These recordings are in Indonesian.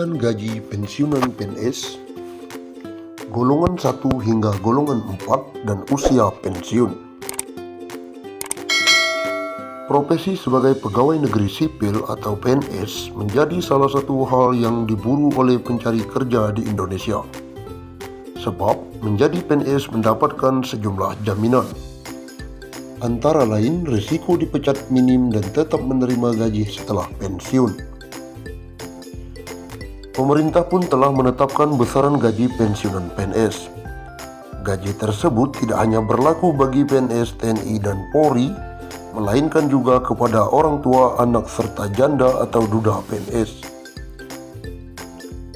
Rincian gaji pensiunan PNS golongan 1 hingga golongan 4 dan usia pensiun. Profesi sebagai pegawai negeri sipil atau PNS menjadi salah satu hal yang diburu oleh pencari kerja di Indonesia. Sebab menjadi PNS mendapatkan sejumlah jaminan. Antara lain risiko dipecat minim dan tetap menerima gaji setelah pensiun. Pemerintah pun telah menetapkan besaran gaji pensiunan PNS. Gaji tersebut tidak hanya berlaku bagi PNS TNI dan Polri, melainkan juga kepada orang tua, anak, serta janda atau duda PNS.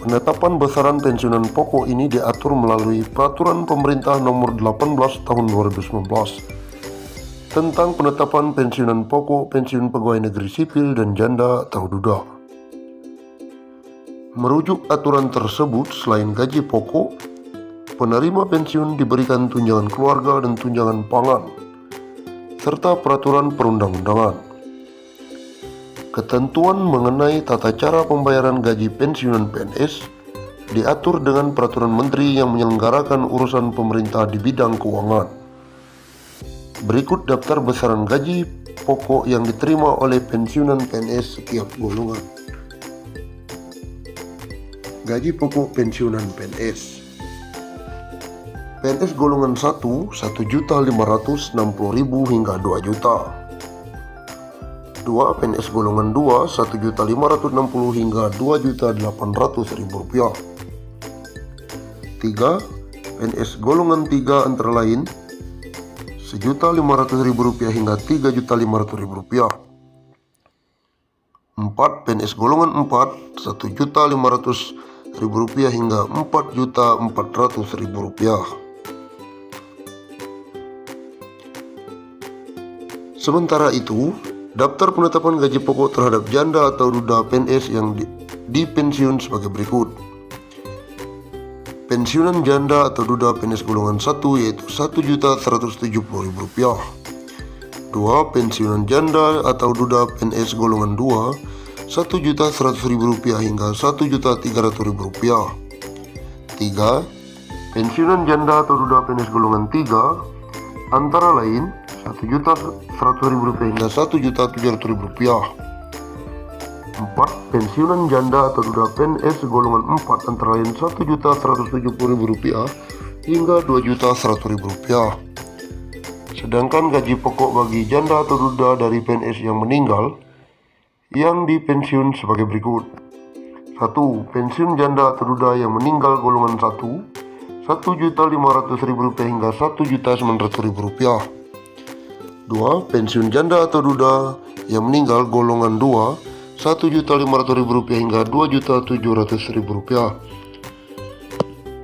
Penetapan besaran pensiunan pokok ini diatur melalui Peraturan Pemerintah Nomor 18 Tahun 2019 tentang penetapan pensiunan pokok pensiun pegawai negeri sipil dan janda atau duda. Merujuk aturan tersebut, selain gaji pokok, penerima pensiun diberikan tunjangan keluarga dan tunjangan pangan, serta peraturan perundang-undangan. Ketentuan mengenai tata cara pembayaran gaji pensiunan PNS diatur dengan peraturan menteri yang menyelenggarakan urusan pemerintah di bidang keuangan. Berikut daftar besaran gaji pokok yang diterima oleh pensiunan PNS setiap golongan. Gaji pokok pensiunan PNS. PNS golongan 1, 1.560.000 hingga 2 juta. 2. PNS golongan 2, 1.560 hingga 2.800.000 rupiah. 3. PNS golongan 3 antara lain 1.500.000 rupiah hingga 3.500.000 rupiah. 4. PNS golongan 4, 1.500.000 rupiah hingga 4.400.000 rupiah. Sementara itu, daftar penetapan gaji pokok terhadap janda atau duda PNS yang dipensiun sebagai berikut. Pensiunan janda atau duda PNS golongan 1 yaitu Rp1.170.000. 2. Pensiunan janda atau duda PNS golongan 2 Rp1.100.000 hingga Rp1.300.000. 3. Pensiunan janda atau duda PNS golongan 3 antara lain Rp1.100.000 hingga Rp1.700.000. 4. Pensiunan janda atau duda PNS golongan 4 antara lain Rp1.170.000 hingga Rp2.100.000. Sedangkan gaji pokok bagi janda atau duda dari PNS yang meninggal yang dipensiun sebagai berikut. 1. Pensiun janda atau duda yang meninggal golongan 1 Rp1.500.000 hingga Rp1.900.000. 2. Pensiun janda atau duda yang meninggal golongan 2 Rp1.500.000 hingga Rp2.700.000.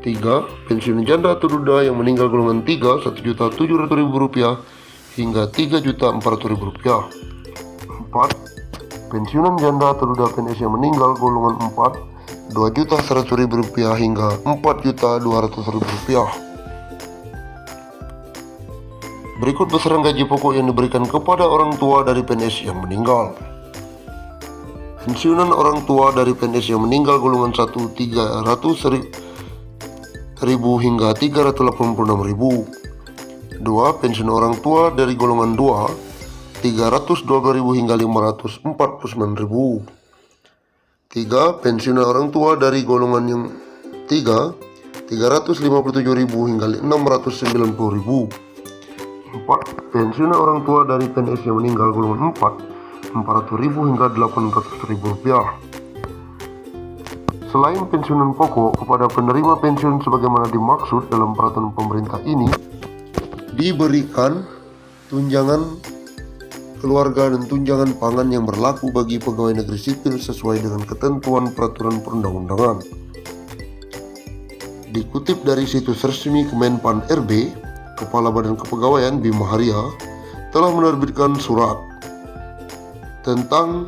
3. Pensiun janda atau duda yang meninggal golongan 3 Rp1.700.000 hingga Rp3.400.000. 4. Pensiunan janda atau duda PNS yang meninggal golongan 4 Rp2.100.000 hingga Rp4.200.000. Berikut besaran gaji pokok yang diberikan kepada orang tua dari PNS yang meninggal. Pensiunan orang tua dari PNS yang meninggal golongan 1 Rp300.000 hingga Rp386.000. 2. Pensiun orang tua dari golongan 2 Rp312.000 hingga Rp549.000. 3. Pensiunan orang tua dari golongan yang 3 Rp357.000 hingga Rp690.000. 4. Pensiunan orang tua dari PNS yang meninggal golongan 4 Rp400.000 hingga Rp800.000. Selain pensiunan pokok, kepada penerima pensiun sebagaimana dimaksud dalam peraturan pemerintah ini diberikan tunjangan keluarga dan tunjangan pangan yang berlaku bagi pegawai negeri sipil sesuai dengan ketentuan peraturan perundang-undangan. Dikutip dari situs resmi Kemenpan RB, Kepala Badan Kepegawaian Bima Haria telah menerbitkan surat tentang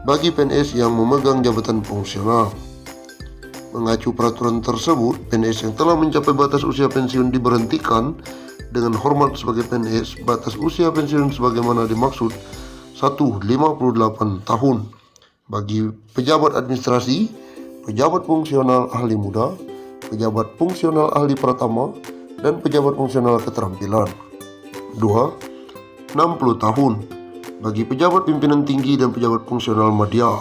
bagi PNS yang memegang jabatan fungsional. Mengacu peraturan tersebut, PNS yang telah mencapai batas usia pensiun diberhentikan dengan hormat sebagai PNS. Batas usia pensiun sebagaimana dimaksud 1. 58 tahun bagi pejabat administrasi, 2. pejabat fungsional ahli muda, pejabat fungsional ahli pratama, dan pejabat fungsional keterampilan. 2. 60 tahun bagi pejabat pimpinan tinggi dan pejabat fungsional madya.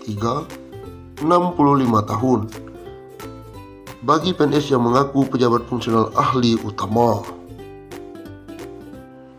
3. 65 tahun bagi PNS yang mengaku pejabat fungsional ahli utama.